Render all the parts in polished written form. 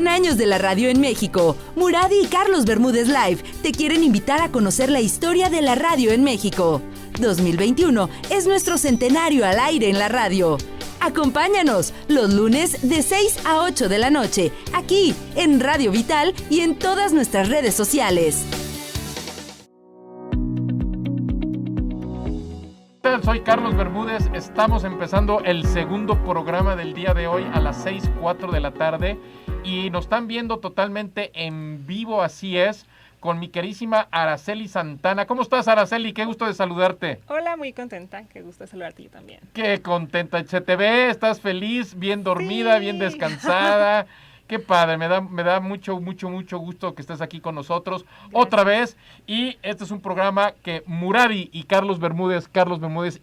100 años de la radio en México. Muradi y Carlos Bermúdez Live te quieren invitar a conocer la historia de la radio en México. 2021 es nuestro centenario al aire en la radio. Acompáñanos los lunes de 6 a 8 de la noche, aquí en Radio Vital y en todas nuestras redes sociales. Soy Carlos Bermúdez, estamos empezando el segundo programa del día de hoy a las 6:04 de la tarde y nos están viendo totalmente en vivo, así es, con mi querísima Araceli Santana. ¿Cómo estás, Araceli? Qué gusto de saludarte. Hola, muy contenta, qué gusto saludarte yo también. Qué contenta, se te ve, estás feliz, bien dormida, sí, bien descansada. Qué padre, me da mucho gusto que estés aquí con nosotros. Gracias. Otra vez. Y este es un programa que Muradi y Carlos Bermúdez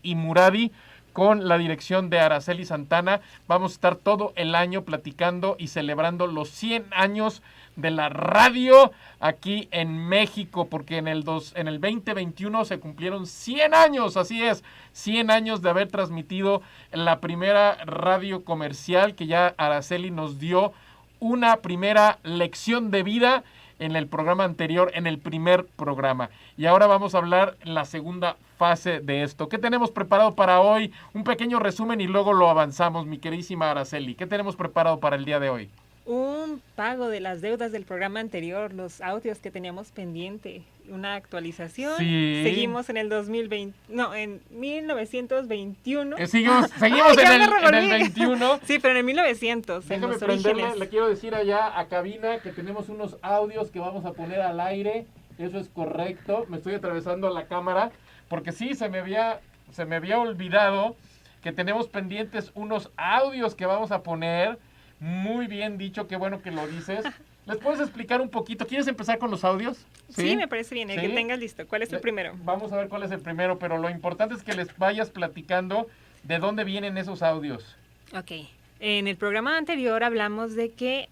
y Muradi, con la dirección de Araceli Santana, vamos a estar todo el año platicando y celebrando los 100 años de la radio aquí en México, porque en el 2021 se cumplieron 100 años, así es, 100 años de haber transmitido la primera radio comercial, que ya Araceli nos dio una primera lección de vida en el programa anterior, en el primer programa. Y ahora vamos a hablar la segunda fase de esto. ¿Qué tenemos preparado para hoy? Un pequeño resumen y luego lo avanzamos, mi queridísima Araceli. ¿Qué tenemos preparado para el día de hoy? Un pago de las deudas del programa anterior, los audios que teníamos pendiente, una actualización. Sí. Seguimos en el 2020, no, en 1921. Seguimos en el 21. Sí, pero en el 1900. Déjame prenderle, le quiero decir allá a cabina que tenemos unos audios que vamos a poner al aire. Eso es correcto. Me estoy atravesando a la cámara porque sí, se me había olvidado que tenemos pendientes unos audios que vamos a poner. Muy bien dicho, qué bueno que lo dices. ¿Les puedes explicar un poquito? ¿Quieres empezar con los audios? Sí, me parece bien, el que tengas listo. ¿Cuál es el primero? Vamos a ver cuál es el primero, pero lo importante es que les vayas platicando de dónde vienen esos audios. Ok, en el programa anterior hablamos de que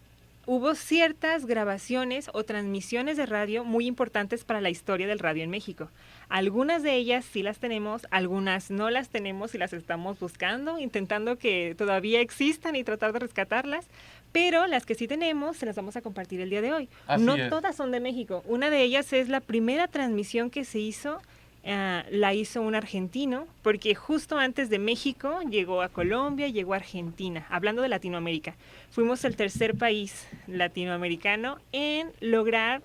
hubo ciertas grabaciones o transmisiones de radio muy importantes para la historia del radio en México. Algunas de ellas sí las tenemos, algunas no las tenemos y las estamos buscando, intentando que todavía existan y tratar de rescatarlas, pero las que sí tenemos se las vamos a compartir el día de hoy. No todas son de México. Una de ellas es la primera transmisión que se hizo, la hizo un argentino, porque justo antes de México llegó a Colombia, llegó a Argentina, hablando de Latinoamérica. Fuimos el tercer país latinoamericano en lograr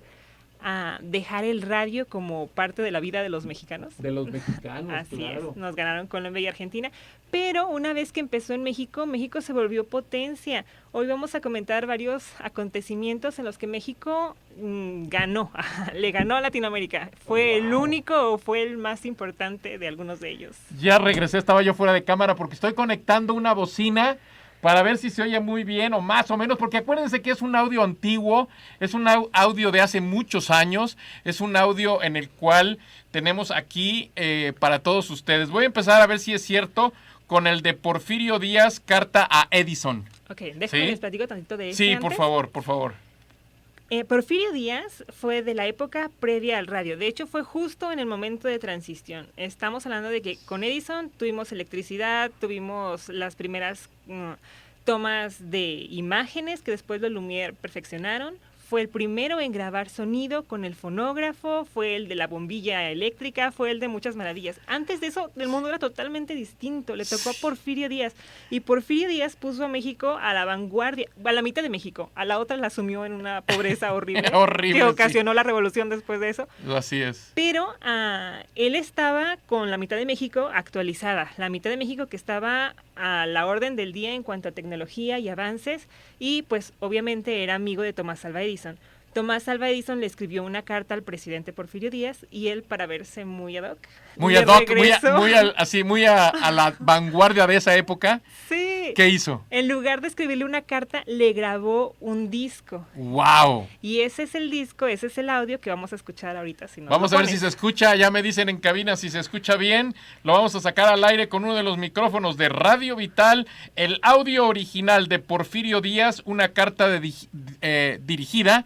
dejar el radio como parte de la vida de los mexicanos. De los mexicanos, así claro. Es, nos ganaron Colombia y Argentina, pero una vez que empezó en México, México se volvió potencia. Hoy vamos a comentar varios acontecimientos en los que México ganó, le ganó a Latinoamérica. ¿Fue el único o fue el más importante de algunos de ellos? Ya regresé, estaba yo fuera de cámara porque estoy conectando una bocina para ver si se oye muy bien o más o menos, porque acuérdense que es un audio antiguo, es un audio de hace muchos años, es un audio en el cual tenemos aquí para todos ustedes. Voy a empezar a ver si es cierto con el de Porfirio Díaz, carta a Edison. Ok, déjame les platico tantito de eso. Sí, antes. Por favor. Porfirio Díaz fue de la época previa al radio. De hecho, fue justo en el momento de transición. Estamos hablando de que con Edison tuvimos electricidad, tuvimos las primeras tomas de imágenes que después los Lumière perfeccionaron. Fue el primero en grabar sonido con el fonógrafo, fue el de la bombilla eléctrica, fue el de muchas maravillas. Antes de eso, el mundo era totalmente distinto. Le tocó a Porfirio Díaz. Y Porfirio Díaz puso a México a la vanguardia, a la mitad de México. A la otra la sumió en una pobreza horrible, que ocasionó la revolución después de eso. Así es. Pero él estaba con la mitad de México actualizada. La mitad de México que estaba a la orden del día en cuanto a tecnología y avances. Y pues obviamente era amigo de Tomás Alva Edison. Tomás Alva Edison le escribió una carta al presidente Porfirio Díaz y él, para verse muy ad hoc, muy a la vanguardia de esa época, sí, ¿qué hizo? En lugar de escribirle una carta, le grabó un disco. ¡Wow! Y ese es el disco, ese es el audio que vamos a escuchar ahorita. Si vamos a ver si se escucha, ya me dicen en cabina si se escucha bien. Lo vamos a sacar al aire con uno de los micrófonos de Radio Vital, el audio original de Porfirio Díaz, una carta dirigida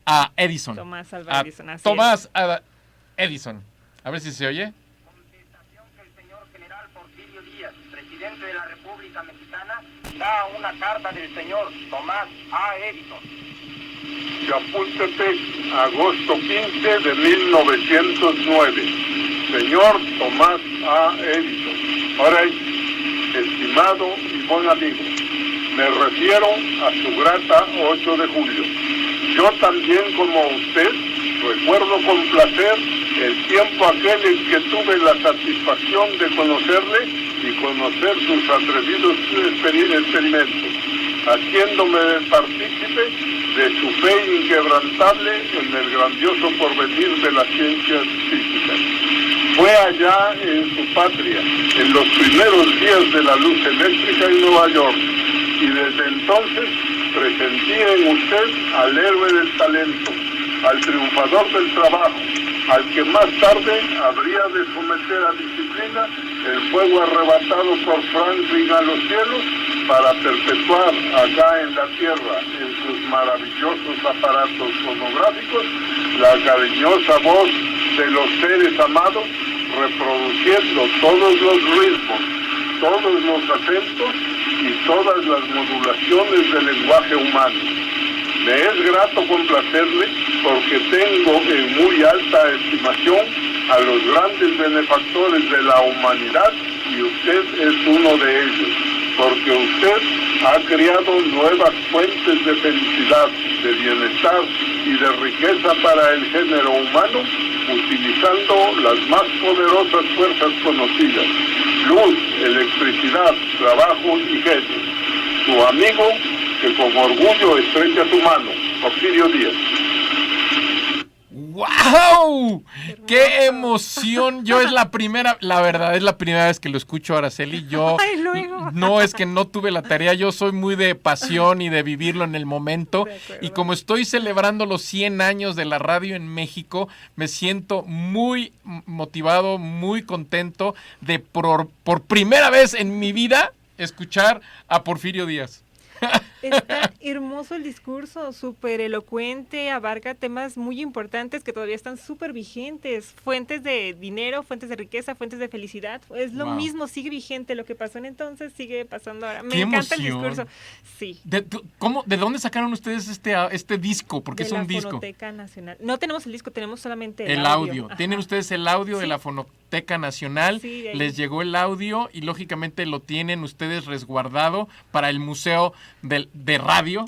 a Edison. Tomás Alva Edison. Tomás Edison. A ver si se oye. Contestación que el señor general Porfirio Díaz, presidente de la República Mexicana, da una carta del señor Tomás A. Edison. Chapultepec, agosto 15 de 1909. Señor Tomás A. Edison. Ahora, estimado y buen amigo, me refiero a su grata 8 de julio. Yo también, como usted, recuerdo con placer el tiempo aquel en que tuve la satisfacción de conocerle y conocer sus atrevidos experimentos, haciéndome partícipe de su fe inquebrantable en el grandioso porvenir de las ciencias físicas. Fue allá en su patria, en los primeros días de la luz eléctrica en Nueva York, y desde entonces presentí en usted al héroe del talento, al triunfador del trabajo, al que más tarde habría de someter a disciplina el fuego arrebatado por Franklin a los cielos para perpetuar acá en la tierra, en sus maravillosos aparatos fonográficos, la cariñosa voz de los seres amados, reproduciendo todos los ritmos, todos los acentos y todas las modulaciones del lenguaje humano. Me es grato complacerle porque tengo en muy alta estimación a los grandes benefactores de la humanidad y usted es uno de ellos, porque usted ha creado nuevas fuentes de felicidad, de bienestar y de riqueza para el género humano, utilizando las más poderosas fuerzas conocidas: luz, electricidad, trabajo y genio. Su amigo, que con orgullo estrecha su mano, Porfirio Díaz. ¡Wow! ¡Qué emoción! Yo la verdad, es la primera vez que lo escucho, Araceli. Yo Ay, luego. no es que no tuve la tarea, yo soy muy de pasión y de vivirlo en el momento. Y como estoy celebrando los 100 años de la radio en México, me siento muy motivado, muy contento de por primera vez en mi vida escuchar a Porfirio Díaz. Está hermoso el discurso, súper elocuente, abarca temas muy importantes que todavía están súper vigentes, fuentes de dinero, fuentes de riqueza, fuentes de felicidad, es lo mismo, sigue vigente, lo que pasó en entonces sigue pasando ahora. Me encanta el discurso. Sí. ¿De dónde sacaron ustedes este disco? Porque es un disco. De la Fonoteca Nacional. No tenemos el disco, tenemos solamente el audio. Tienen ustedes el audio de la Fonoteca Nacional, les llegó el audio y lógicamente lo tienen ustedes resguardado para el Museo del Radio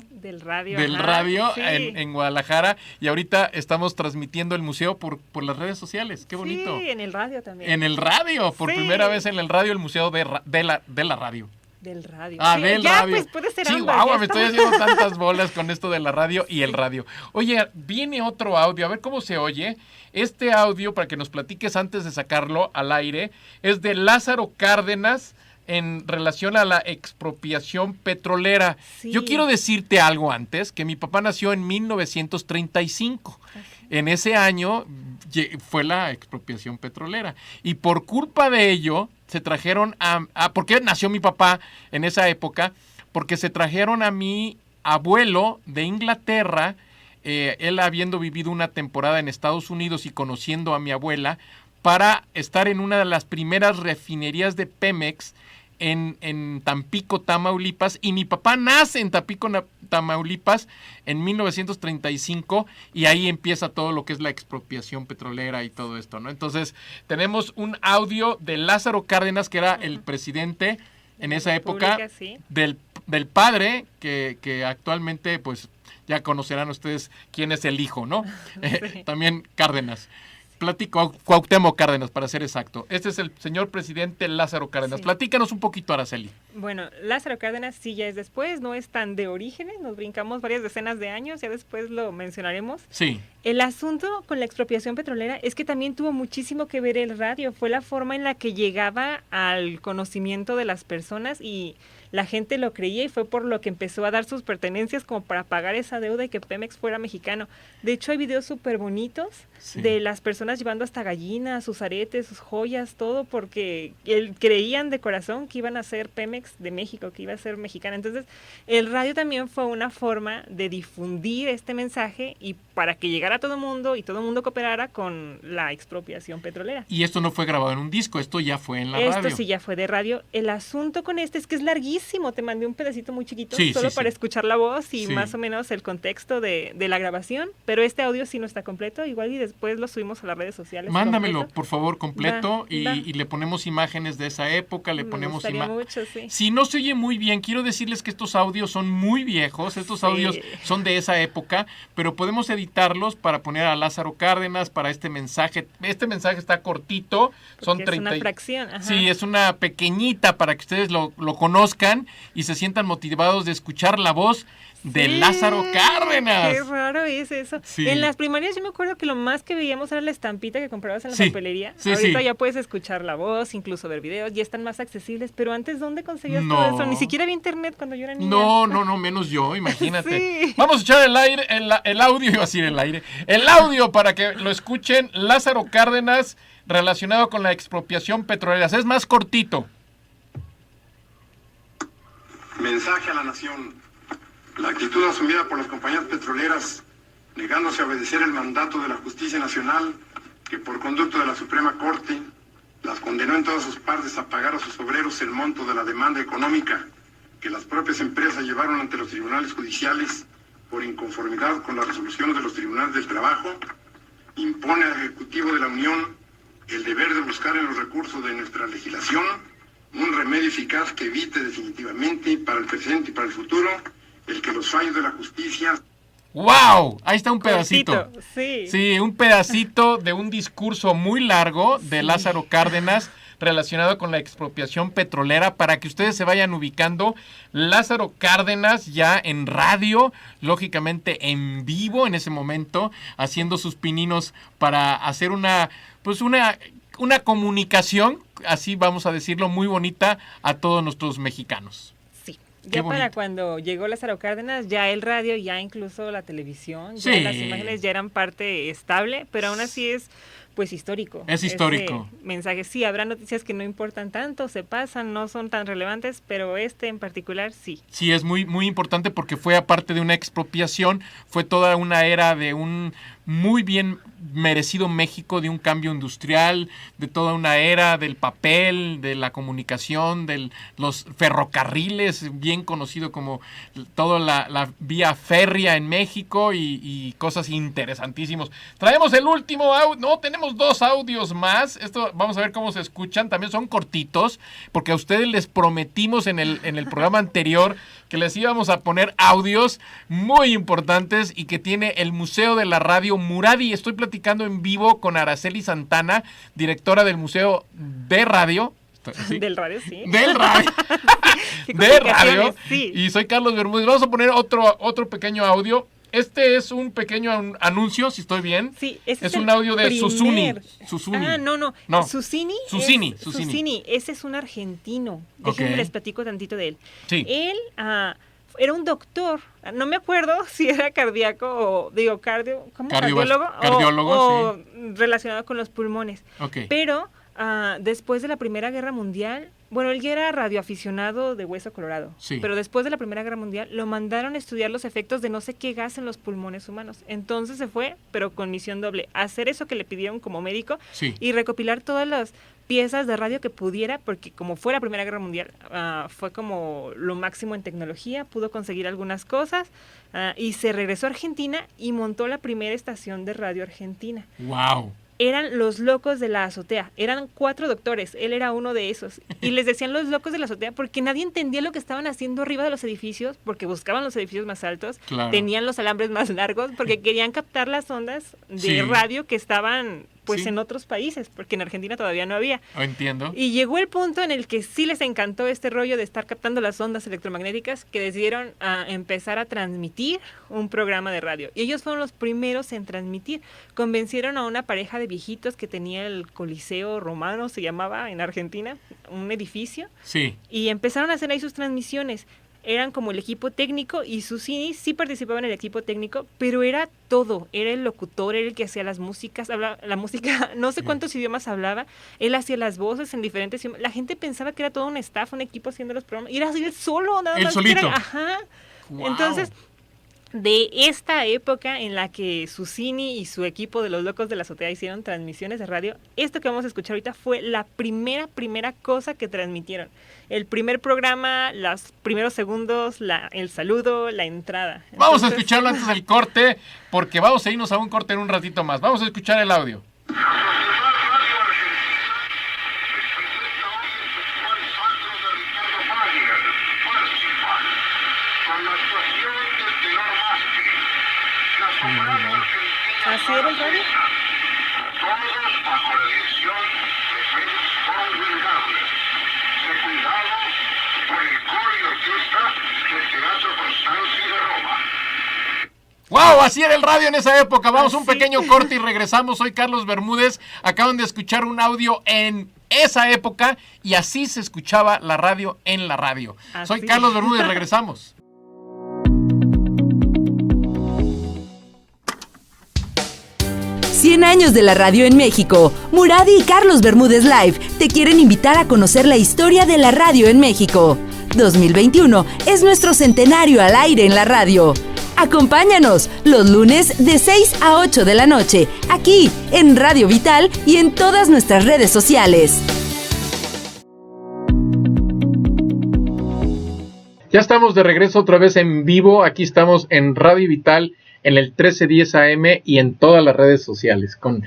sí. en Guadalajara, y ahorita estamos transmitiendo el museo por las redes sociales. Qué bonito. Sí, en el radio también. En el radio, por primera vez en el radio, el museo de la radio. Del radio. Ah, sí, del radio. Pues puede ser Chihuahua, me estoy haciendo tantas bolas con esto de la radio y el radio. Oye, viene otro audio, a ver cómo se oye. Este audio, para que nos platiques antes de sacarlo al aire, es de Lázaro Cárdenas en relación a la expropiación petrolera. Sí. Yo quiero decirte algo antes, que mi papá nació en 1935. Okay. En ese año fue la expropiación petrolera. Y por culpa de ello, se trajeron ¿por qué nació mi papá en esa época? Porque se trajeron a mi abuelo de Inglaterra, él habiendo vivido una temporada en Estados Unidos y conociendo a mi abuela, para estar en una de las primeras refinerías de Pemex en Tampico, Tamaulipas, y mi papá nace en Tampico, Tamaulipas en 1935, y ahí empieza todo lo que es la expropiación petrolera y todo esto, ¿no? Entonces, tenemos un audio de Lázaro Cárdenas, que era el presidente en esa época, sí, del padre, que actualmente, pues, ya conocerán ustedes quién es el hijo, ¿no? Sí. También Cárdenas. Cuauhtémoc Cárdenas, para ser exacto. Este es el señor presidente Lázaro Cárdenas. Sí. Platícanos un poquito, Araceli. Bueno, Lázaro Cárdenas sí ya es después, no es tan de orígenes, nos brincamos varias decenas de años, ya después lo mencionaremos. Sí. El asunto con la expropiación petrolera es que también tuvo muchísimo que ver el radio, fue la forma en la que llegaba al conocimiento de las personas y la gente lo creía, y fue por lo que empezó a dar sus pertenencias como para pagar esa deuda y que Pemex fuera mexicano. De hecho, hay videos súper bonitos, sí, de las personas llevando hasta gallinas, sus aretes, sus joyas, todo, porque creían de corazón que iban a ser Pemex Telmex de México, que iba a ser mexicana. Entonces, el radio también fue una forma de difundir este mensaje y para que llegara a todo el mundo y todo el mundo cooperara con la expropiación petrolera. Y esto no fue grabado en un disco, esto ya fue en la radio. Esto sí ya fue de radio. El asunto con este es que es larguísimo. Te mandé un pedacito muy chiquito solo para escuchar la voz y más o menos el contexto de la grabación, pero este audio sí no está completo, igual y después lo subimos a las redes sociales. Mándamelo, completo. por favor, completo y le ponemos imágenes de esa época, le ponemos mucho, sí. Si no se oye muy bien, quiero decirles que estos audios son muy viejos, estos audios son de esa época, pero podemos editarlos para poner a Lázaro Cárdenas para este mensaje. Este mensaje está cortito, son 30. Es una fracción. Ajá. Sí, es una pequeñita para que ustedes lo conozcan y se sientan motivados de escuchar la voz de Lázaro Cárdenas. Qué raro es eso. Sí. En las primarias yo me acuerdo que lo más que veíamos era la estampita que comprabas en la papelería. Sí, ahorita ya puedes escuchar la voz, incluso ver videos, ya están más accesibles, pero antes ¿dónde conseguías todo eso? Ni siquiera había internet cuando yo era niña. No, menos yo, imagínate. Sí. Vamos a echar el audio, iba a decir el audio para que lo escuchen. Lázaro Cárdenas relacionado con la expropiación petrolera. Es más cortito. Mensaje a la nación. La actitud asumida por las compañías petroleras, negándose a obedecer el mandato de la Justicia Nacional, que por conducto de la Suprema Corte las condenó en todas sus partes a pagar a sus obreros el monto de la demanda económica que las propias empresas llevaron ante los tribunales judiciales por inconformidad con las resoluciones de los tribunales del trabajo, impone al Ejecutivo de la Unión el deber de buscar en los recursos de nuestra legislación un remedio eficaz que evite definitivamente para el presente y para el futuro el que los fallos de la justicia... ¡Wow! Ahí está un pedacito. Sí, un pedacito de un discurso muy largo de Lázaro Cárdenas relacionado con la expropiación petrolera para que ustedes se vayan ubicando. Lázaro Cárdenas ya en radio, lógicamente en vivo en ese momento, haciendo sus pininos para hacer una comunicación, así vamos a decirlo, muy bonita a todos nuestros mexicanos. Ya para cuando llegó Lázaro Cárdenas, ya el radio, ya incluso la televisión, ya las imágenes ya eran parte estable, pero aún así es pues histórico. Es histórico. Ese mensaje, sí, habrá noticias que no importan tanto, se pasan, no son tan relevantes, pero este en particular sí. Sí, es muy, muy importante porque fue aparte de una expropiación, fue toda una era de un muy bien merecido México, de un cambio industrial, de toda una era del papel, de la comunicación, de los ferrocarriles, bien conocido como toda la vía férrea en México y cosas interesantísimos. Traemos el último audio, tenemos 2 audios más, esto vamos a ver cómo se escuchan, también son cortitos, porque a ustedes les prometimos en el programa anterior que les íbamos a poner audios muy importantes y que tiene el Museo de la Radio Muradi. Estoy platicando en vivo con Araceli Santana, directora del Museo de Radio. ¿Sí? Del radio, sí. Del radio. De radio. Sí. Y soy Carlos Bermúdez. Vamos a poner otro pequeño audio. Este es un pequeño anuncio, si estoy bien. Sí, es un audio de Susuni. No. Susini. Ese es un argentino. Déjenme les platico tantito de él. Sí. Él era un doctor, no me acuerdo si era cardíaco o cardiólogo o relacionado con los pulmones. Okay. Pero después de la Primera Guerra Mundial, bueno, él ya era radioaficionado de Hueso Colorado, pero después de la Primera Guerra Mundial lo mandaron a estudiar los efectos de no sé qué gas en los pulmones humanos. Entonces se fue, pero con misión doble, hacer eso que le pidieron como médico y recopilar todas las piezas de radio que pudiera, porque como fue la Primera Guerra Mundial, fue como lo máximo en tecnología, pudo conseguir algunas cosas y se regresó a Argentina y montó la primera estación de radio argentina. ¡Wow! Eran los locos de la azotea, eran 4 doctores, él era uno de esos, y les decían los locos de la azotea porque nadie entendía lo que estaban haciendo arriba de los edificios, porque buscaban los edificios más altos, tenían los alambres más largos, porque querían captar las ondas de radio que estaban en otros países, porque en Argentina todavía no había. Entiendo. Y llegó el punto en el que sí les encantó este rollo de estar captando las ondas electromagnéticas, que decidieron empezar a transmitir un programa de radio. Y ellos fueron los primeros en transmitir. Convencieron a una pareja de viejitos que tenía el Coliseo Romano, se llamaba en Argentina, un edificio. Sí. Y empezaron a hacer ahí sus transmisiones. eran como el equipo técnico y Susini sí participaba en el equipo técnico, pero era todo, era el locutor, era el que hacía las músicas, la música, no sé cuántos idiomas hablaba, él hacía las voces en diferentes idiomas, la gente pensaba que era todo un staff, un equipo haciendo los programas, y era así él solo, nada él más. solito. Ajá. Wow. Entonces, de esta época en la que Susini y su equipo de los Locos de la Azotea hicieron transmisiones de radio, esto que vamos a escuchar ahorita fue la primera cosa que transmitieron. El primer programa, los primeros segundos, el saludo, la entrada. Vamos a escucharlo antes del corte, porque vamos a irnos a un corte en un ratito más. Vamos a escuchar el audio. ¿Así era el radio? Todos bajo la dirección de Félix von Wilhelm, secundado por el coro y orquesta del Teatro Constanzi de Roma. ¡Wow! Así era el radio en esa época. Vamos a un Así. pequeño corte y regresamos. Soy Carlos Bermúdez. Acaban de escuchar un audio en esa época y así se escuchaba la radio en la radio. Así. Soy Carlos Bermúdez. Regresamos. Cien años de la radio en México. Muradi y Carlos Bermúdez Live te quieren invitar a conocer la historia de la radio en México. 2021 es nuestro centenario al aire en la radio. Acompáñanos los lunes de 6 a 8 de la noche, aquí en Radio Vital y en todas nuestras redes sociales. Ya estamos de regreso otra vez en vivo. Aquí estamos en Radio Vital, en el 1310 AM y en todas las redes sociales con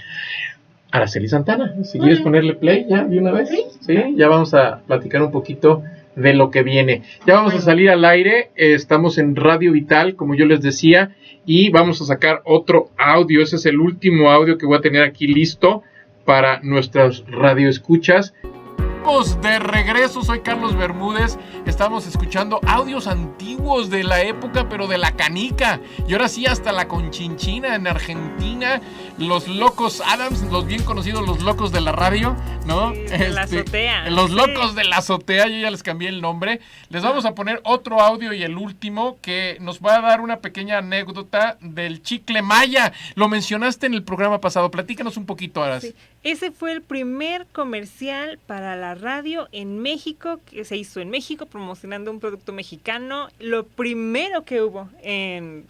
Araceli Santana. Si quieres ponerle play ya de una vez. Sí, ya vamos a platicar un poquito de lo que viene. Ya vamos a salir al aire. Estamos en Radio Vital, como yo les decía, y vamos a sacar otro audio. Ese es el último audio que voy a tener aquí listo para nuestras radioescuchas. De regreso, soy Carlos Bermúdez. Estamos escuchando audios antiguos de la época, pero de la canica. Y ahora sí, hasta la Conchinchina en Argentina. Los Locos Adams, los bien conocidos, los Locos de la radio, ¿no? Sí, de la azotea. Los Sí. Locos de la Azotea, yo ya les cambié el nombre. Les vamos a poner otro audio y el último que nos va a dar una pequeña anécdota del chicle maya. Lo mencionaste en el programa pasado. Platícanos un poquito, Aras. Sí. Ese fue el primer comercial para la radio en México, que se hizo en México, promocionando un producto mexicano. Lo primero que hubo en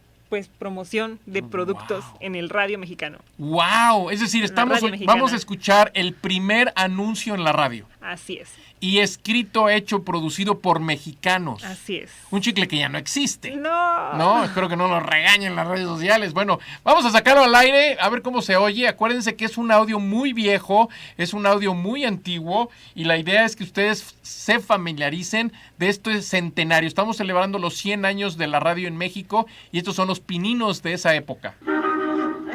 promoción de productos en el radio mexicano. ¡Wow! Es decir, radio mexicana. vamos a escuchar el primer anuncio en la radio. Así es, Y escrito, hecho, producido por mexicanos. así es. Un chicle que ya no existe. No. No, espero que no nos regañen las redes sociales. Bueno, vamos a sacarlo al aire, a ver cómo se oye. Acuérdense que es un audio muy viejo, es un audio muy antiguo y la idea es que ustedes se familiaricen de este centenario. Estamos celebrando los 100 años de la radio en México y estos son los pininos de esa época. Es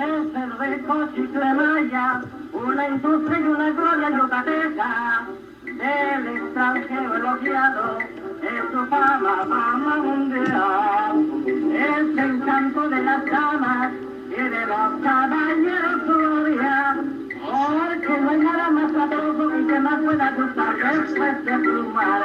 el rico chicle maya, una industria y una gloria yucateca, del extranjero elogiado, es su fama mundial. Es el encanto de las damas y de los caballeros gloria, porque no hay nada más sabroso y que más pueda gustar después de fumar.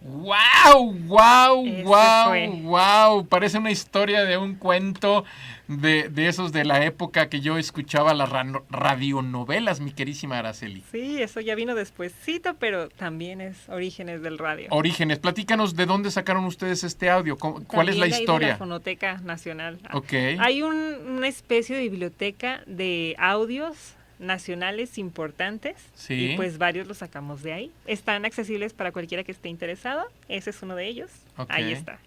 ¡Wow! ¡Wow! Ese ¡Wow! fue. ¡Wow! Parece una historia de un cuento de esos de la época que yo escuchaba las radionovelas, mi querísima Araceli. Sí, eso ya vino despuescito, pero también es orígenes del radio. Orígenes, platícanos de dónde sacaron ustedes este audio, ¿cuál es la También hay de historia? la Fonoteca Nacional. Ok. Hay una especie de biblioteca de audios nacionales importantes Sí. y pues varios los sacamos de ahí. Están accesibles para cualquiera que esté interesado. Ese es uno de ellos. Ok. Ahí está.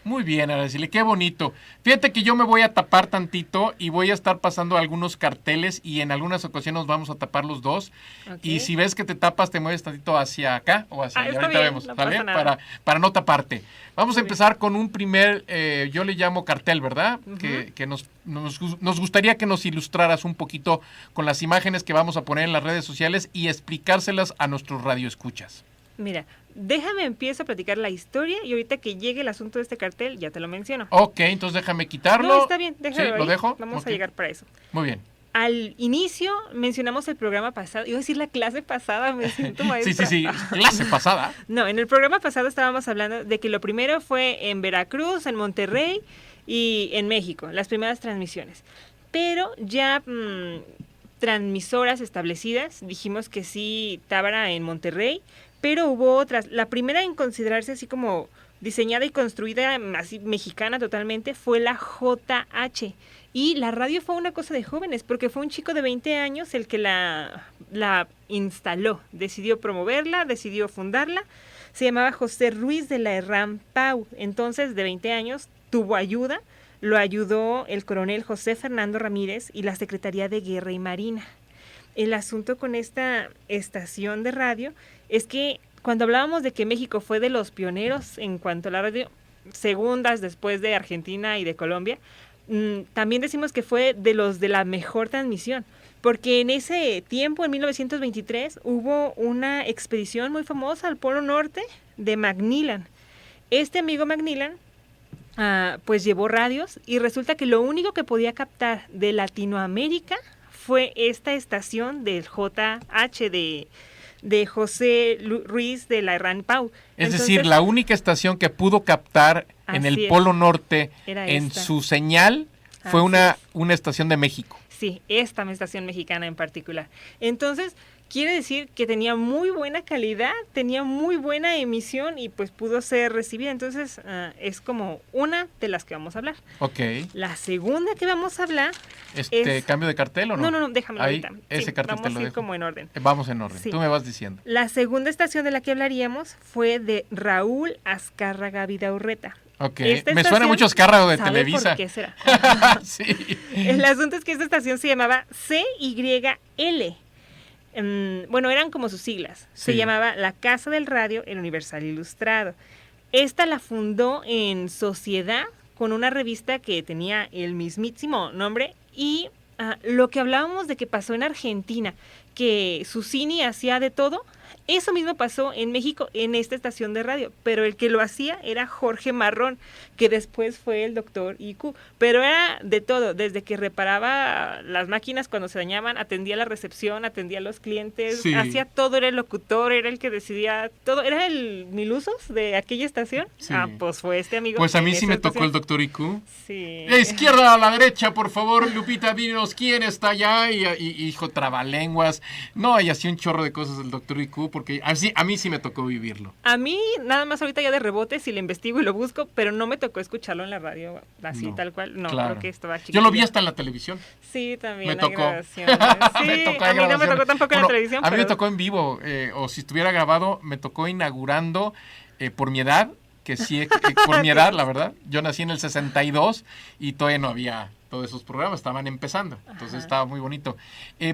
Muy bien, Araceli, qué bonito. Fíjate que yo me voy a tapar tantito y voy a estar pasando algunos carteles y en algunas ocasiones nos vamos a tapar los dos. Ok. Y si ves que te tapas, te mueves tantito hacia acá o hacia allá. está Ahorita bien, vemos, no ¿sale? pasa nada. Para no taparte. Vamos a Muy empezar con un primer, yo le llamo cartel, ¿verdad? Ujú. Que nos gustaría que nos ilustraras un poquito con las imágenes que vamos a poner en las redes sociales y explicárselas a nuestros radioescuchas. Mira, déjame empiezo a platicar la historia y ahorita que llegue el asunto de este cartel ya te lo menciono. Ok, entonces déjame quitarlo. No, está bien, déjalo ¿Sí? ahí. ¿Lo dejo? Vamos Ok. a llegar para eso. Muy bien. al inicio mencionamos el programa pasado, iba a decir la clase pasada, me siento maestra. Sí, clase pasada. No, en el programa pasado estábamos hablando de que lo primero fue en Veracruz, en Monterrey y en México, las primeras transmisiones. Pero ya transmisoras establecidas, dijimos que sí, Tábara en Monterrey, pero hubo otras. La primera en considerarse así como diseñada y construida, así mexicana totalmente, fue la JH. Y la radio fue una cosa de jóvenes, porque fue un chico de 20 años el que la instaló, decidió promoverla, decidió fundarla. Se llamaba José Ruiz de la Herrán Pau. Entonces, de 20 años, tuvo ayuda. Lo ayudó el coronel José Fernando Ramírez y la Secretaría de Guerra y Marina. El asunto con esta estación de radio es que cuando hablábamos de que México fue de los pioneros en cuanto a la radio, segundas después de Argentina y de Colombia, también decimos que fue de los de la mejor transmisión, porque en ese tiempo, en 1923, hubo una expedición muy famosa al Polo Norte de Macmillan. Este amigo Macmillan pues llevó radios y resulta que lo único que podía captar de Latinoamérica fue esta estación del JH de José Ruiz de la Herrán Pau. Es decir, la única estación que pudo captar en el Polo Norte en esta. su señal fue una estación de México. Sí, esta estación mexicana en particular. Entonces, quiere decir que tenía muy buena calidad, tenía muy buena emisión y pues pudo ser recibida. Entonces, es como una de las que vamos a hablar. Ok. La segunda que vamos a hablar es... ¿Cambio de cartel o no? No, déjame ahí, ahorita. Ese cartel vamos te lo a ir dejo. como en orden. Vamos en orden. Sí. Tú me vas diciendo. La segunda estación de la que hablaríamos fue de Raúl Azcárraga Vidaurreta. Ok. Esta Me suena estación, mucho Azcárraga de ¿sabe Televisa. ¿Por qué será? Sí. El asunto es que esta estación se llamaba CYL. Bueno, eran como sus siglas. Se Sí. llamaba La Casa del Radio, el Universal Ilustrado. Esta la fundó en sociedad con una revista que tenía el mismísimo nombre y lo que hablábamos de que pasó en Argentina, que Susini hacía de todo, eso mismo pasó en México en esta estación de radio, pero el que lo hacía era Jorge Marrón, que después fue el doctor IQ, pero era de todo, desde que reparaba las máquinas cuando se dañaban, atendía la recepción, atendía a los clientes, Sí. hacía todo, era el locutor, era el que decidía todo, era el Milusos de aquella estación. Sí. Pues fue este amigo. Pues a mí en sí esa me tocó estación. el doctor IQ. Sí. De izquierda a la derecha, por favor, Lupita, dinos quién está allá. Y hijo, trabalenguas. No, y hacía un chorro de cosas el doctor IQ, porque así, a mí sí me tocó vivirlo. A mí, nada más ahorita ya de rebote, si lo investigo y lo busco, pero no me tocó escucharlo en la radio, así No, tal cual. No, claro. creo que estaba chiquito. Yo lo vi hasta en la televisión. Sí, también Me la tocó. grabación. Sí, Me tocó a mí no me grabación. tocó tampoco en la televisión. A mí me pero- tocó en vivo, o si estuviera grabado, me tocó inaugurando por mi edad, que sí, por mi edad, la verdad. Yo nací en el 62 y todavía no había todos esos programas, estaban empezando. Entonces Ajá. estaba muy bonito.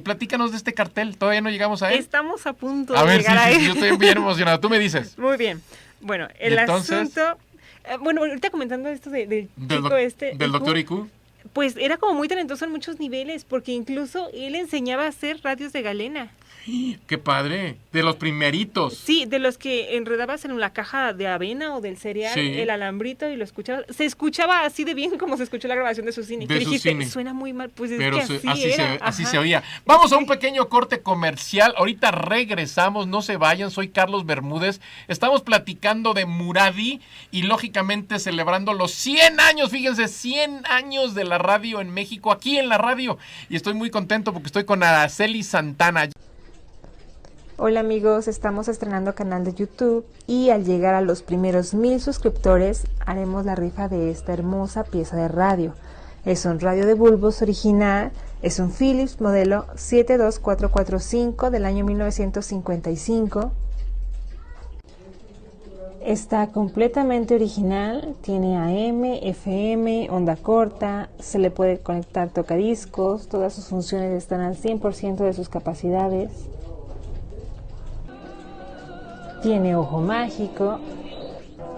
Platícanos de este cartel, todavía no llegamos a él. Estamos a punto A de ver, sí, llegar a él. yo estoy bien emocionado. Tú me dices. Muy bien. Bueno, el ¿Y entonces? asunto... bueno, ahorita comentando esto del Del, chico doc- este... del IQ, doctor IQ. Pues era como muy talentoso en muchos niveles, porque incluso él enseñaba a hacer radios de galena. Qué padre. De los primeritos. Sí, de los que enredabas en la caja de avena o del cereal, Sí. el alambrito y lo escuchabas. Se escuchaba así de bien como se escuchó la grabación de Susini. De Que dijiste, Susini. suena muy mal, pues es Pero que así era. así Ajá. se oía. Vamos a un pequeño corte comercial. Ahorita regresamos, no se vayan. Soy Carlos Bermúdez. Estamos platicando de Muradi y lógicamente celebrando los 100 años, fíjense, 100 años de la radio en México, aquí en la radio. Y estoy muy contento porque estoy con Araceli Santana. Hola amigos, estamos estrenando canal de YouTube y al llegar a los primeros 1000 suscriptores haremos la rifa de esta hermosa pieza de radio. Es un radio de bulbos original, es un Philips modelo 72445 del año 1955. Está completamente original, tiene AM, FM, onda corta, se le puede conectar tocadiscos, todas sus funciones están al 100% de sus capacidades. Tiene ojo mágico.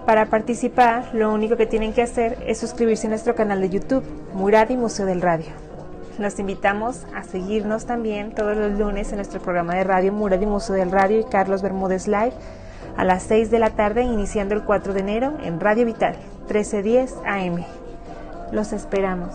Para participar, lo único que tienen que hacer es suscribirse a nuestro canal de YouTube, Muradi Museo del Radio. Los invitamos a seguirnos también todos los lunes en nuestro programa de radio Muradi Museo del Radio y Carlos Bermúdez Live a las 6 de la tarde, iniciando el 4 de enero en Radio Vital, 1310 AM. Los esperamos.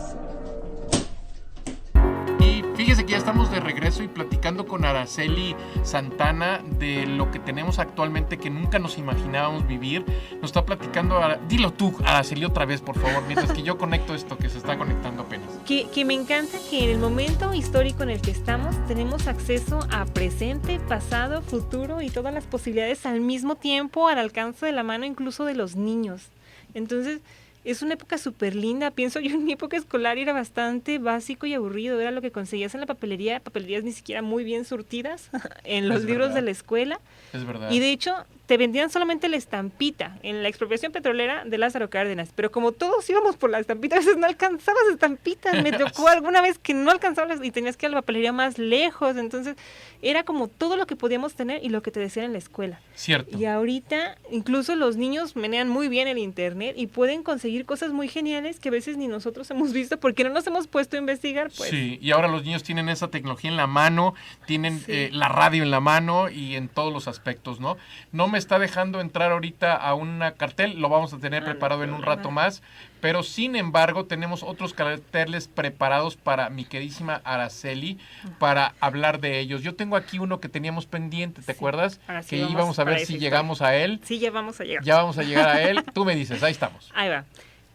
Y fíjese Fíjense que ya estamos de regreso y platicando con Araceli Santana de lo que tenemos actualmente que nunca nos imaginábamos vivir. Nos está platicando, dilo tú, Araceli, otra vez, por favor, mientras que yo conecto esto que se está conectando apenas. Que me encanta que en el momento histórico en el que estamos tenemos acceso a presente, pasado, futuro y todas las posibilidades al mismo tiempo, al alcance de la mano incluso de los niños. Entonces, es una época súper linda. Pienso yo en mi época escolar era bastante básico y aburrido. Era lo que conseguías en la papelería, papelerías ni siquiera muy bien surtidas en los libros de la escuela. Es verdad. Y de hecho, te vendían solamente la estampita en la expropiación petrolera de Lázaro Cárdenas. Pero como todos íbamos por la estampita, a veces no alcanzabas estampitas. Me tocó alguna vez que no alcanzabas y tenías que ir a la papelería más lejos. Entonces, era como todo lo que podíamos tener y lo que te decían en la escuela. Cierto. Y ahorita, incluso los niños menean muy bien el internet y pueden conseguir cosas muy geniales que a veces ni nosotros hemos visto porque no nos hemos puesto a investigar, pues. Sí, y ahora los niños tienen esa tecnología en la mano, tienen la radio en la mano y en todos los aspectos, ¿no? No me está dejando entrar ahorita a un cartel, lo vamos a tener preparado en un rato más, pero sin embargo tenemos otros carteles preparados para mi queridísima Araceli para hablar de ellos. Yo tengo aquí uno que teníamos pendiente, ¿te acuerdas? Ahora sí Que íbamos a ver si llegamos a él. Sí, ya vamos a llegar. Ya vamos a llegar a él. Tú me dices, ahí estamos. Ahí va.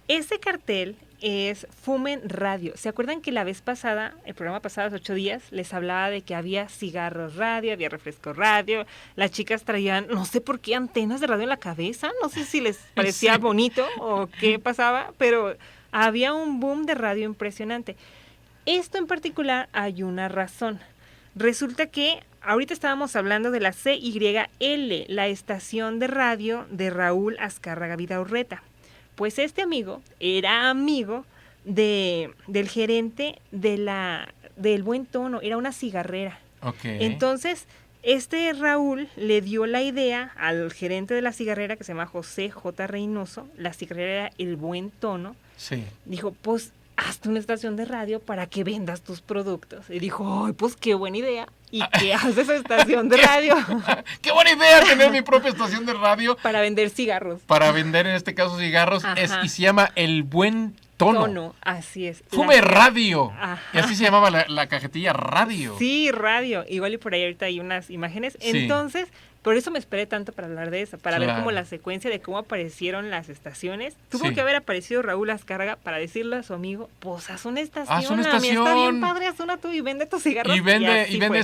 Ese cartel es Fumen Radio. ¿Se acuerdan que la vez pasada, el programa pasado, hace 8 días, les hablaba de que había cigarros radio, había refresco radio, las chicas traían, no sé por qué, antenas de radio en la cabeza, no sé si les parecía bonito o qué pasaba, pero había un boom de radio impresionante. Esto en particular hay una razón. Resulta que ahorita estábamos hablando de la CYL, la estación de radio de Raúl Azcárraga Vidaurreta. Pues este amigo era amigo del gerente del Buen Tono, era una cigarrera. Okay. Entonces, Raúl le dio la idea al gerente de la cigarrera, que se llama José J. Reynoso, la cigarrera era El Buen Tono. Sí. Dijo, pues, hazte una estación de radio para que vendas tus productos. Y dijo, ay, pues qué buena idea. ¿Y qué hace esa estación de radio? ¡Qué buena idea tener mi propia estación de radio! Para vender cigarros. Para vender, en este caso, cigarros. Y se llama El Buen Tono. Así es. Fume Radio. Ajá. Y así se llamaba la cajetilla, Radio. Sí, radio. Igual y por ahí ahorita hay unas imágenes. Sí. Entonces, por eso me esperé tanto para hablar de eso, para ver como la secuencia de cómo aparecieron las estaciones. Tuvo que haber aparecido Raúl Azcárraga para decirle a su amigo, pues haz una estación. Haz una estación. Está bien padre, haz una tú y vende tus cigarros. Y vende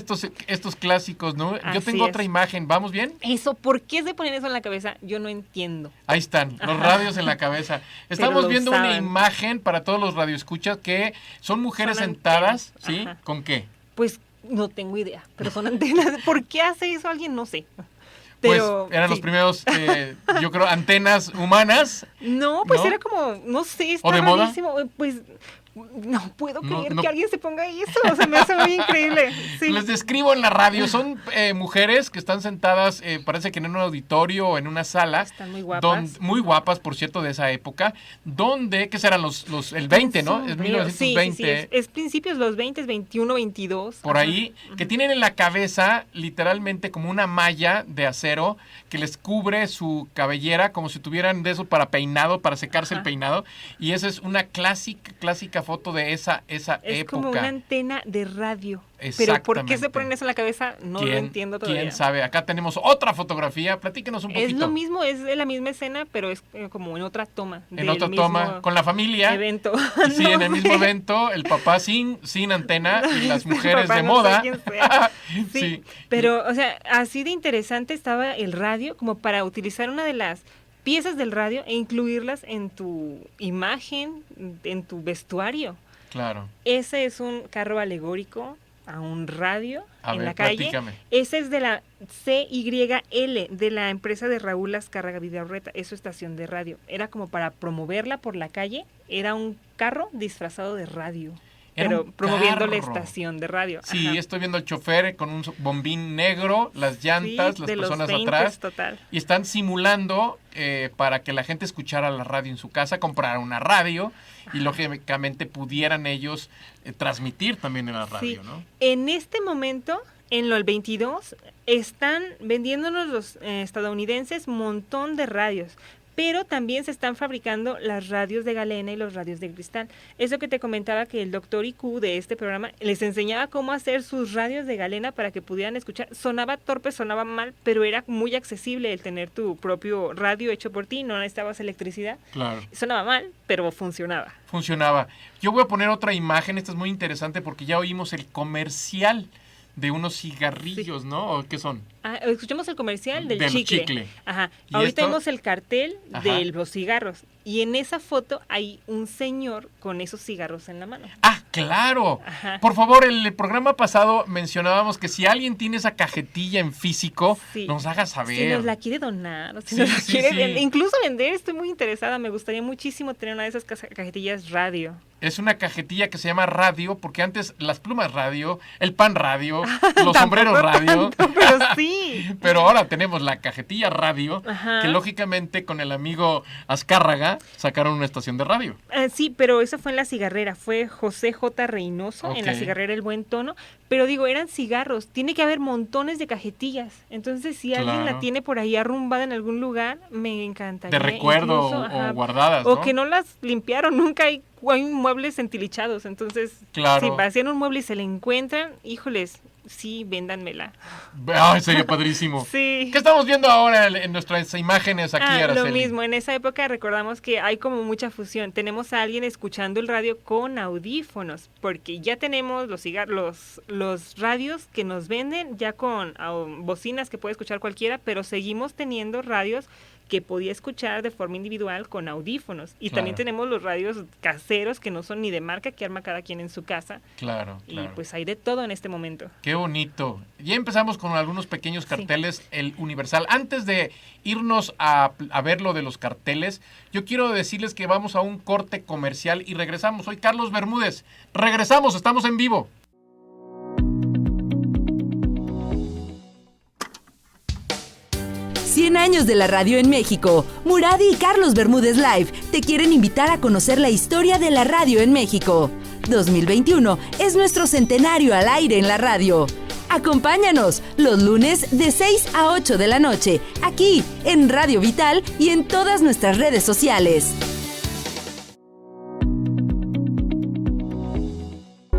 estos clásicos, ¿no? Yo tengo otra imagen, ¿vamos bien? Eso, ¿por qué se ponen eso en la cabeza? Yo no entiendo. Ahí están, los radios en la cabeza. Estamos viendo una imagen para todos los radioescuchas que son mujeres sentadas, ¿sí? Ajá. ¿Con qué? Pues no tengo idea, pero son antenas. ¿Por qué hace eso alguien? No sé. Pero, pues eran los primeros, yo creo, antenas humanas. No, pues era como, no sé, está rarísimo. Pues no puedo creer que alguien se ponga eso, o sea, me hace muy increíble. Sí. Les describo en la radio, son mujeres que están sentadas, parece que en un auditorio o en una sala. Están muy guapas. Muy guapas, por cierto, de esa época, donde, ¿qué serán el 20, no? Es 1920. Sí, es principios los 20, 21, 22. Por ahí, que tienen en la cabeza literalmente como una malla de acero que les cubre su cabellera, como si tuvieran de eso para peinado, para secarse el peinado, y esa es una clásica foto de esa época. Es como una antena de radio. Pero ¿por qué se ponen eso en la cabeza? No lo entiendo todavía. ¿Quién sabe? Acá tenemos otra fotografía. Platíquenos un poquito. Es lo mismo, es la misma escena, pero es como en otra toma. En otra toma, con la familia. Evento. Sí, en el mismo evento, el papá sin antena y las mujeres de moda. Sí, pero, o sea, así de interesante estaba el radio como para utilizar una de las piezas del radio e incluirlas en tu imagen, en tu vestuario. Claro. Ese es un carro alegórico a un radio en la calle. Platícame. Ese es de la CYL, de la empresa de Raúl Azcárraga Vidaurreta, es su estación de radio. Era como para promoverla por la calle, era un carro disfrazado de radio. Pero promoviendo la estación de radio. Sí, ajá. Estoy viendo al chofer con un bombín negro, las llantas, las personas atrás. Total. Y están simulando para que la gente escuchara la radio en su casa, comprara una radio y lógicamente pudieran ellos transmitir también en la radio, ¿no? En este momento, en el 22, están vendiéndonos los estadounidenses un montón de radios. pero también se están fabricando las radios de galena y los radios de cristal. Eso que te comentaba, que el doctor IQ de este programa les enseñaba cómo hacer sus radios de galena para que pudieran escuchar. Sonaba torpe, sonaba mal, pero era muy accesible el tener tu propio radio hecho por ti, no necesitabas electricidad. Claro. Sonaba mal, pero funcionaba. Funcionaba. Yo voy a poner otra imagen, esta es muy interesante porque ya oímos el comercial de unos cigarrillos, sí. ¿No? ¿O qué son? Escuchamos el comercial del chicle. Ajá. ¿Y ahorita esto? vemos el cartel de los cigarros. Y en esa foto hay un señor con esos cigarros en la mano. ¡Ah, claro! Ajá. Por favor, el programa pasado mencionábamos que si alguien tiene esa cajetilla en físico, sí. Nos haga saber. Si nos la quiere donar, o si nos la quiere incluso vender, estoy muy interesada. Me gustaría muchísimo tener una de esas cajetillas radio. Es una cajetilla que se llama radio, porque antes las plumas radio, el pan radio, los sombreros radio. Tanto, pero sí. Pero ahora tenemos la cajetilla radio, ajá. Que lógicamente con el amigo Azcárraga sacaron una estación de radio. Sí, pero eso fue en La Cigarrera, fue José J. Reynoso, okay. En La Cigarrera El Buen Tono. Pero digo, eran cigarros, tiene que haber montones de cajetillas. Entonces, si alguien la tiene por ahí arrumbada en algún lugar, me encantaría. De recuerdo incluso, o guardadas, ¿no? O que no las limpiaron, nunca hay muebles entilichados. Entonces, si vacían un mueble y se le encuentran, híjoles, sí, véndanmela. ¡Ay, sería padrísimo! Sí. ¿Qué estamos viendo ahora en nuestras imágenes aquí, Araceli? Lo mismo, en esa época recordamos que hay como mucha fusión. Tenemos a alguien escuchando el radio con audífonos, porque ya tenemos los radios que nos venden ya con bocinas que puede escuchar cualquiera, pero seguimos teniendo radios que podía escuchar de forma individual con audífonos. Y también tenemos los radios caseros que no son ni de marca, que arma cada quien en su casa. Claro. Y pues hay de todo en este momento. Qué bonito. Ya empezamos con algunos pequeños carteles, el Universal. Antes de irnos a ver lo de los carteles, yo quiero decirles que vamos a un corte comercial y regresamos. Soy Carlos Bermúdez. Regresamos, estamos en vivo. Cien años de la radio en México. Muradi y Carlos Bermúdez Live te quieren invitar a conocer la historia de la radio en México. 2021 es nuestro centenario al aire en la radio. Acompáñanos los lunes de 6 a 8 de la noche, aquí en Radio Vital y en todas nuestras redes sociales.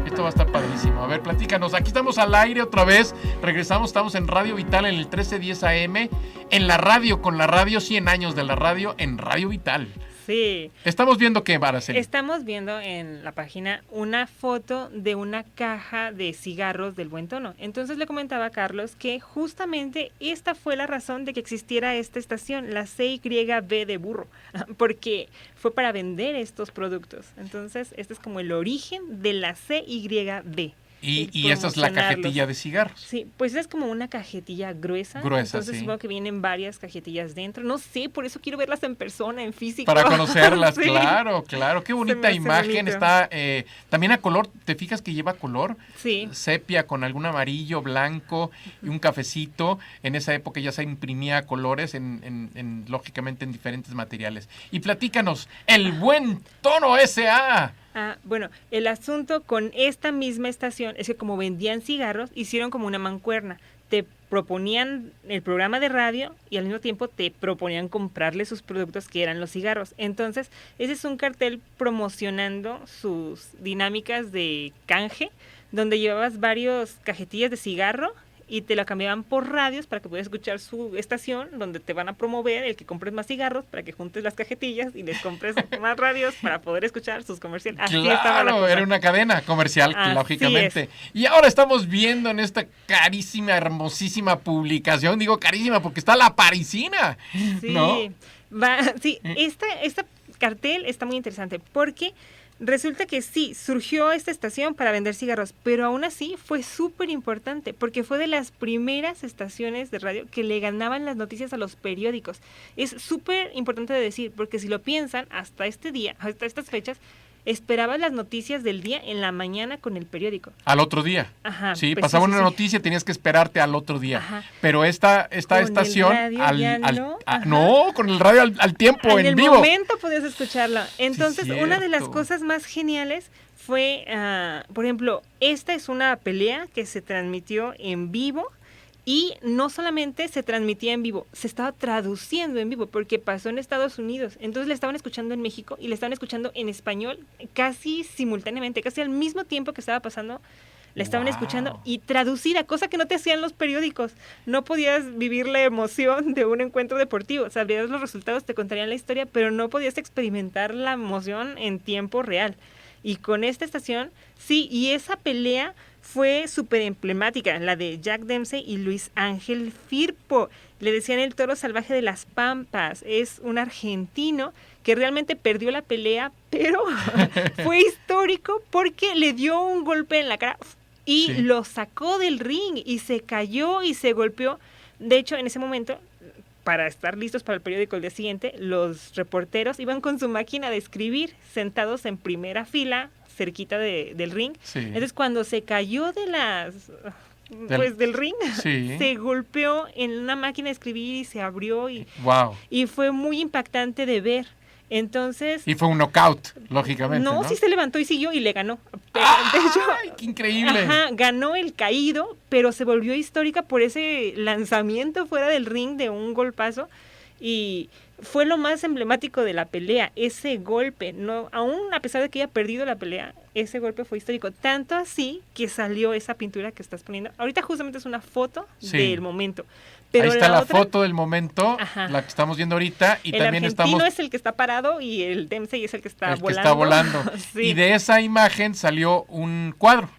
Esto va a estar padrísimo. A ver, platícanos. Aquí estamos al aire otra vez. Regresamos, estamos en Radio Vital en el 1310 AM. En la radio, con la radio, 100 años de la radio en Radio Vital. Sí. ¿Estamos viendo qué, Araceli? Estamos viendo en la página una foto de una caja de cigarros del Buen Tono. Entonces le comentaba a Carlos que justamente esta fue la razón de que existiera esta estación, la CYB de burro, porque fue para vender estos productos. Entonces, este es como el origen de la CYB. Y esa es la cajetilla de cigarros. Sí, pues es como una cajetilla gruesa. Entonces supongo que vienen varias cajetillas dentro. No sé, por eso quiero verlas en persona, en físico. Para conocerlas, sí. Claro. Qué bonita imagen. Está también a color. ¿Te fijas que lleva color? Sí. Sepia con algún amarillo, blanco y un cafecito. En esa época ya se imprimía colores, lógicamente en diferentes materiales. Y platícanos, el Buen Tono S.A. Bueno, el asunto con esta misma estación es que como vendían cigarros, hicieron como una mancuerna. Te proponían el programa de radio y al mismo tiempo te proponían comprarle sus productos que eran los cigarros. Entonces, ese es un cartel promocionando sus dinámicas de canje, donde llevabas varios cajetillas de cigarro y te la cambiaban por radios para que pudieras escuchar su estación, donde te van a promover el que compres más cigarros para que juntes las cajetillas y les compres más radios para poder escuchar sus comerciales. Así estaba la cosa. Era una cadena comercial, lógicamente. Y ahora estamos viendo en esta carísima, hermosísima publicación, digo carísima porque está la parisina, sí, ¿no? Esta cartel está muy interesante porque resulta que sí, surgió esta estación para vender cigarros, pero aún así fue súper importante porque fue de las primeras estaciones de radio que le ganaban las noticias a los periódicos. Es súper importante de decir porque si lo piensan, hasta este día, hasta estas fechas, esperabas las noticias del día en la mañana con el periódico. Al otro día. Ajá. Sí, pues pasaba una noticia, tenías que esperarte al otro día. Ajá. Pero esta estación no, con el radio al tiempo, en vivo. En el momento podías escucharlo. Entonces, una de las cosas más geniales fue, por ejemplo, esta es una pelea que se transmitió en vivo Y no solamente se transmitía en vivo, se estaba traduciendo en vivo, porque pasó en Estados Unidos. Entonces le estaban escuchando en México y le estaban escuchando en español casi simultáneamente, casi al mismo tiempo que estaba pasando. La estaban escuchando y traducida, cosa que no te hacían los periódicos. No podías vivir la emoción de un encuentro deportivo. Sabías los resultados, te contarían la historia, pero no podías experimentar la emoción en tiempo real. Y con esta estación, sí, y esa pelea fue súper emblemática, la de Jack Dempsey y Luis Ángel Firpo. Le decían el toro salvaje de las Pampas. Es un argentino que realmente perdió la pelea, pero fue histórico porque le dio un golpe en la cara y lo sacó del ring y se cayó y se golpeó. De hecho, en ese momento, para estar listos para el periódico el día siguiente, los reporteros iban con su máquina de escribir sentados en primera fila, cerquita del ring. Sí. Entonces, cuando se cayó del ring, se golpeó en una máquina de escribir y se abrió y fue muy impactante de ver. Entonces, y fue un knockout, lógicamente. No, sí se levantó y siguió y le ganó. Pero, de hecho, ¡qué increíble! Ganó el caído, pero se volvió histórica por ese lanzamiento fuera del ring de un golpazo. Y fue lo más emblemático de la pelea, ese golpe. No, aún a pesar de que haya perdido la pelea, ese golpe fue histórico. Tanto así que salió esa pintura que estás poniendo. Ahorita justamente es una foto del momento. Pero ahí está la foto del momento, la que estamos viendo ahorita. Y también el argentino es el que está parado y el Dempsey es el que está volando. Que está volando. Sí. Y de esa imagen salió un cuadro.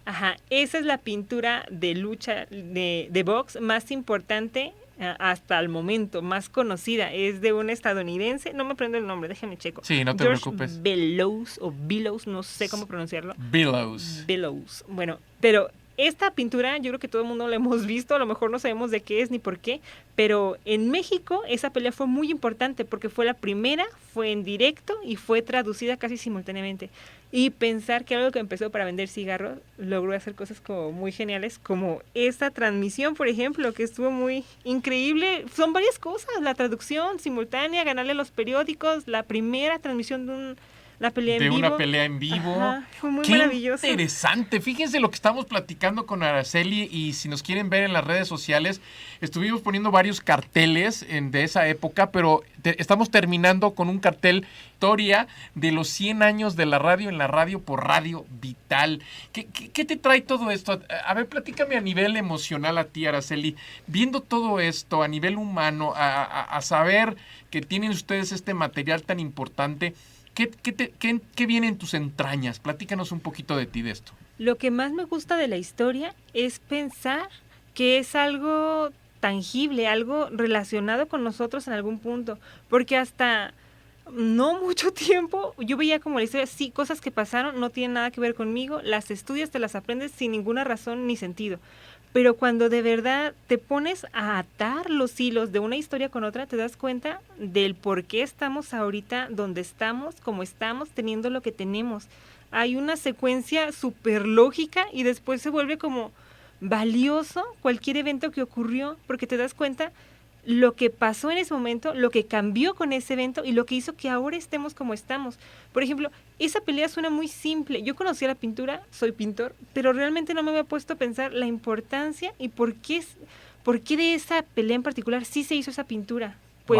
Esa es la pintura de lucha de box más importante hasta el momento, más conocida. Es de un estadounidense, no me aprendo el nombre, déjame checo. Sí, no te preocupes. Bellows, no sé cómo pronunciarlo. Bellows. Bueno, pero esta pintura yo creo que todo el mundo la hemos visto, a lo mejor no sabemos de qué es ni por qué, pero en México esa pelea fue muy importante porque fue la primera, fue en directo y fue traducida casi simultáneamente. Y pensar que algo que empezó para vender cigarros logró hacer cosas como muy geniales, como esta transmisión, por ejemplo, que estuvo muy increíble. Son varias cosas, la traducción simultánea, ganarle a los periódicos, la primera transmisión de una pelea en vivo. Fue muy maravilloso. Qué interesante. Fíjense lo que estamos platicando con Araceli, y si nos quieren ver en las redes sociales, estuvimos poniendo varios carteles de esa época, pero estamos terminando con un cartel historia de los 100 años de la radio en la radio por Radio Vital. ¿Qué te trae todo esto? A ver, platícame a nivel emocional a ti, Araceli, viendo todo esto a nivel humano, a saber que tienen ustedes este material tan importante. ¿Qué viene en tus entrañas? Platícanos un poquito de ti, de esto. Lo que más me gusta de la historia es pensar que es algo tangible, algo relacionado con nosotros en algún punto, porque hasta no mucho tiempo yo veía como la historia, sí, cosas que pasaron, no tienen nada que ver conmigo, las estudias, te las aprendes sin ninguna razón ni sentido. Pero cuando de verdad te pones a atar los hilos de una historia con otra, te das cuenta del por qué estamos ahorita donde estamos, como estamos, teniendo lo que tenemos. Hay una secuencia súper lógica y después se vuelve como valioso cualquier evento que ocurrió, porque te das cuenta lo que pasó en ese momento, lo que cambió con ese evento y lo que hizo que ahora estemos como estamos. Por ejemplo, esa pelea suena muy simple. Yo conocía la pintura, soy pintor, pero realmente no me había puesto a pensar la importancia y por qué de esa pelea en particular sí se hizo esa pintura. Pues,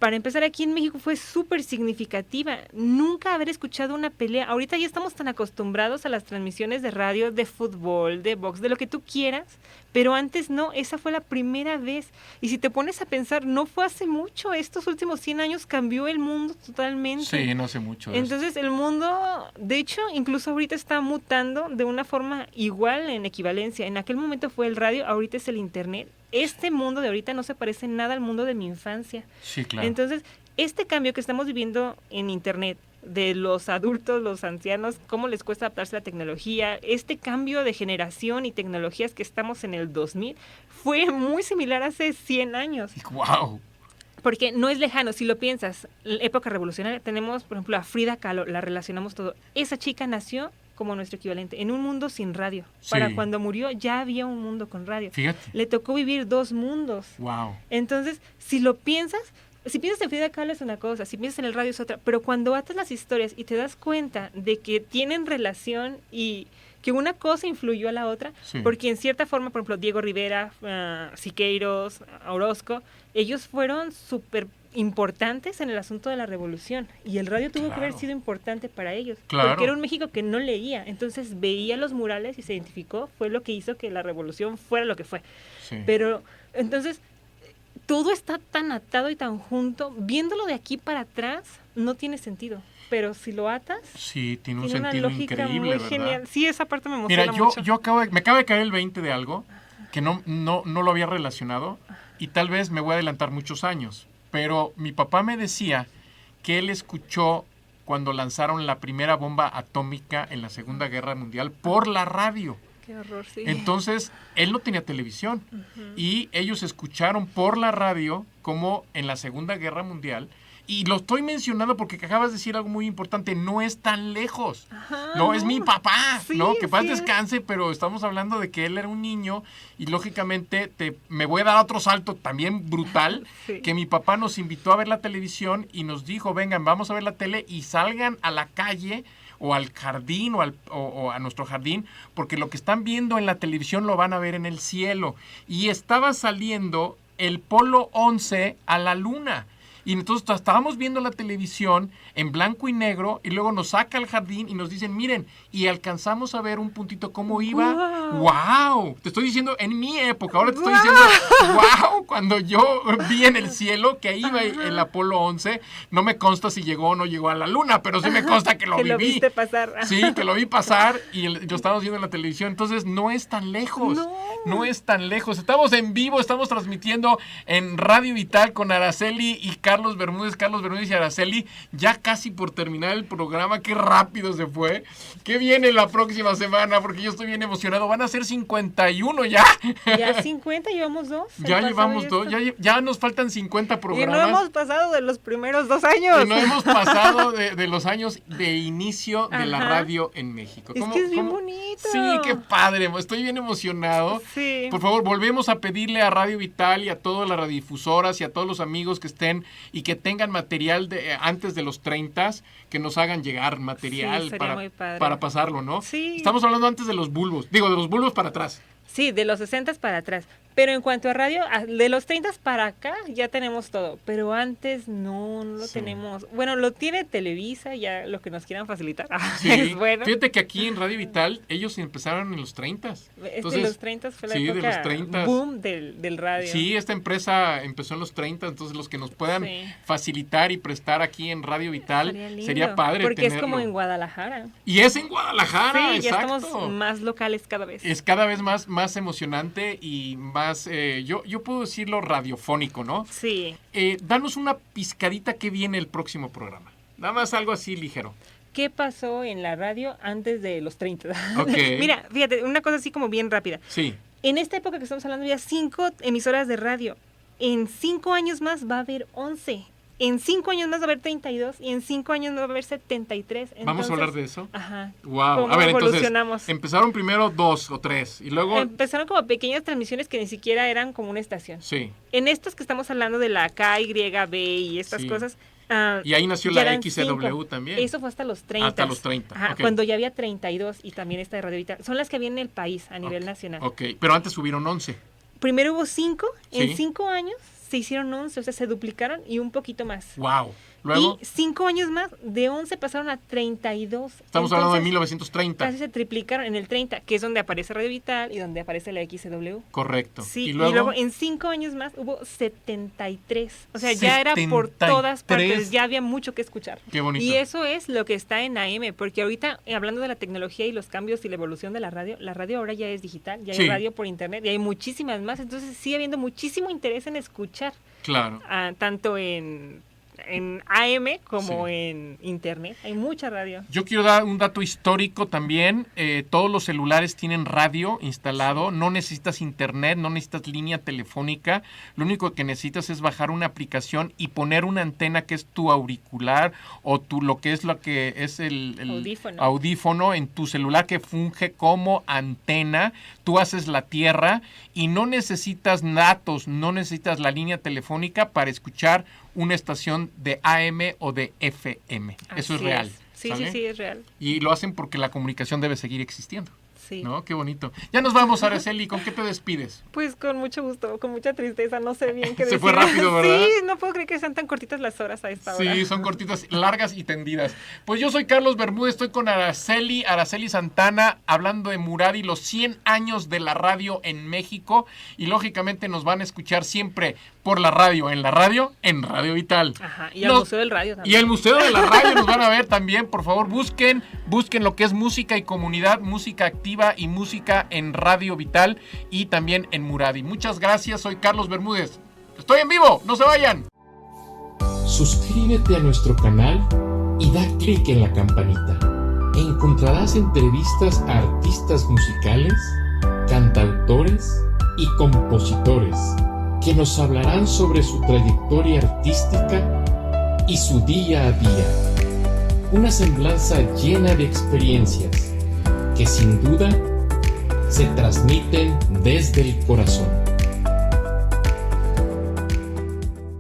para empezar, aquí en México fue súper significativa. Nunca haber escuchado una pelea. Ahorita ya estamos tan acostumbrados a las transmisiones de radio, de fútbol, de box, de lo que tú quieras, pero antes no, esa fue la primera vez. Y si te pones a pensar, no fue hace mucho, estos últimos 100 años cambió el mundo totalmente. Sí, no hace mucho. Entonces el mundo, de hecho, incluso ahorita está mutando de una forma igual en equivalencia. En aquel momento fue el radio, ahorita es el internet. Este mundo de ahorita no se parece nada al mundo de mi infancia. Sí, claro. Entonces, este cambio que estamos viviendo en internet, de los adultos, los ancianos, cómo les cuesta adaptarse a la tecnología, este cambio de generación y tecnologías que estamos en el 2000, fue muy similar hace 100 años. ¡Wow! Porque no es lejano, si lo piensas, la época revolucionaria, tenemos, por ejemplo, a Frida Kahlo, la relacionamos todo. Esa chica nació como nuestro equivalente, en un mundo sin radio. Sí. Para cuando murió ya había un mundo con radio. Fíjate. Le tocó vivir 2 mundos. Wow. Entonces, si lo piensas, si piensas en Frida Kahlo es una cosa, si piensas en el radio es otra, pero cuando atas las historias y te das cuenta de que tienen relación y que una cosa influyó a la otra, Sí. porque en cierta forma, por ejemplo, Diego Rivera, Siqueiros, Orozco, ellos fueron súper importantes en el asunto de la revolución, y el radio tuvo que haber Claro. sido importante para ellos, Claro. porque era un México que no leía, entonces veía los murales y se identificó, fue lo que hizo que la revolución fuera lo que fue. Sí. Pero entonces todo está tan atado y tan junto, viéndolo de aquí para atrás no tiene sentido, pero si lo atas Sí, tiene un tiene una sentido lógica increíble, muy ¿verdad? genial. Sí, esa parte me emociona Mira, yo mucho. me acaba de caer el 20 de algo que no lo había relacionado, y tal vez me voy a adelantar muchos años, pero mi papá me decía que él escuchó cuando lanzaron la primera bomba atómica en la Segunda Guerra Mundial por la radio. Qué horror, sí. Entonces, él no tenía televisión y ellos escucharon por la radio como en la Segunda Guerra Mundial. Y lo estoy mencionando porque acabas de decir algo muy importante, no es tan lejos. Ajá, No, es mi papá, Sí, ¿no? Que paz sí. descanse, pero estamos hablando de que él era un niño y lógicamente me voy a dar otro salto también brutal, Sí. que mi papá nos invitó a ver la televisión y nos dijo, vengan, vamos a ver la tele y salgan a la calle o al jardín o a nuestro jardín, porque lo que están viendo en la televisión lo van a ver en el cielo. Y estaba saliendo el Polo 11 a la luna. Y entonces estábamos viendo la televisión en blanco y negro y luego nos saca al jardín y nos dicen, miren, y alcanzamos a ver un puntito cómo iba. ¡Wow! Te estoy diciendo en mi época, ahora te estoy diciendo, ¡wow! Cuando yo vi en el cielo que ahí iba el Apolo 11, no me consta si llegó o no llegó a la luna, pero sí me consta que lo que viví. lo viste pasar. Sí, que lo vi pasar y lo estábamos viendo en la televisión. Entonces, no es tan lejos. No es tan lejos. Estamos en vivo, estamos transmitiendo en Radio Vital con Araceli y Carlos Bermúdez y Araceli. Ya casi por terminar el programa. Qué rápido se fue. ¿Qué viene la próxima semana? Porque yo estoy bien emocionado. Van a ser 51 ya. Ya 50, llevamos 2. Ya llevamos 2. Ya nos faltan 50 Y programas. no hemos pasado de los primeros 2 años. Y no hemos pasado de los años de inicio de la Ajá. radio en México. Es que es bien bonito. Sí, qué padre. Estoy bien emocionado. Sí. Por favor, volvemos a pedirle a Radio Vital y a todas las radiodifusoras y a todos los amigos que estén y que tengan material antes de los 30, que nos hagan llegar material Sí, sería muy padre. para pasarlo, ¿no? Sí. Estamos hablando antes de los bulbos. Digo, de los bulbos para atrás. Sí, de los 60 para atrás. Pero en cuanto a radio, de los 30 para acá ya tenemos todo. Pero antes no lo Sí. tenemos. Bueno, lo tiene Televisa, ya lo que nos quieran facilitar. Sí. Es bueno. Fíjate que aquí en Radio Vital ellos empezaron en los 30. De los 30 fue la sí, época de los 30. boom del radio. Sí, esta empresa empezó en los 30, entonces los que nos puedan Sí. facilitar y prestar aquí en Radio Vital lindo, sería padre porque tenerlo. es como en Guadalajara. Y es en Guadalajara, Sí, ya exacto. estamos más locales cada vez. Es cada vez más emocionante y más, yo puedo decirlo radiofónico, ¿no? Sí. Danos una pizcadita que viene el próximo programa. Nada más algo así ligero. ¿Qué pasó en la radio antes de los 30? Ok. Mira, fíjate, una cosa así como bien rápida. Sí. En esta época que estamos hablando había 5 emisoras de radio. En 5 años más va a haber 11. En 5 años más va a haber 32 y en 5 años más va a haber 73. ¿Vamos a hablar de eso? Ajá. Wow. ¿Cómo A ver, entonces, evolucionamos? empezaron primero 2 o 3 y luego... Empezaron como pequeñas transmisiones que ni siquiera eran como una estación. Sí. En estos que estamos hablando de la KYB y estas Sí. cosas... Y ahí nació ya la eran XCW 5. también. Eso fue hasta los 30. Hasta los 30, Ajá, ok. cuando ya había 32 y también esta de Radio Vital. Son las que había en el país a nivel nacional. Ok, pero antes subieron 11. Primero hubo 5, Sí. en 5 años se hicieron 11, o sea, se duplicaron y un poquito más. Wow. Luego, Y 5 años más, de 11 pasaron a 32. estamos hablando de Entonces, 1930. Casi se triplicaron en el 30, que es donde aparece Radio Vital y donde aparece la XCW. Correcto. Sí, y luego, en 5 años más hubo 73. O sea, ya era por todas 73. partes, ya había mucho que escuchar. Qué bonito. Y eso es lo que está en AM, porque ahorita, hablando de la tecnología y los cambios y la evolución de la radio ahora ya es digital, ya Sí. hay radio por internet y hay muchísimas más. Entonces sigue habiendo muchísimo interés en escuchar, claro. tanto en AM como Sí. en internet. Hay mucha radio. Yo quiero dar un dato histórico también. Todos los celulares tienen radio instalado. No necesitas internet, no necesitas línea telefónica. Lo único que necesitas es bajar una aplicación y poner una antena que es tu auricular o lo que es el audífono en tu celular que funge como antena. Tú haces la tierra y no necesitas datos, no necesitas la línea telefónica para escuchar una estación de AM o de FM. Eso es Así real. Sí, ¿sale? sí, sí, es real. Y lo hacen porque la comunicación debe seguir existiendo. Sí. ¿No? Qué bonito. Ya nos vamos, Araceli. ¿Con qué te despides? Pues con mucho gusto, con mucha tristeza, no sé bien qué decir. Se fue rápido, ¿verdad? Sí, no puedo creer que sean tan cortitas las horas a esta hora. Sí, son cortitas, largas y tendidas. Pues yo soy Carlos Bermúdez, estoy con Araceli Santana, hablando de Muradi, los 100 años de la radio en México. Y lógicamente nos van a escuchar siempre por la radio, en Radio Vital. Ajá, y al Museo del Radio también. Y el Museo de la Radio nos van a ver también. Por favor, busquen lo que es música y comunidad, música activa y música en Radio Vital y también en Muradi. Muchas gracias, soy Carlos Bermúdez. Estoy en vivo, no se vayan. Suscríbete a nuestro canal y da clic en la campanita. Encontrarás entrevistas a artistas musicales, cantautores y compositores que nos hablarán sobre su trayectoria artística y su día a día. Una semblanza llena de experiencias que sin duda se transmiten desde el corazón.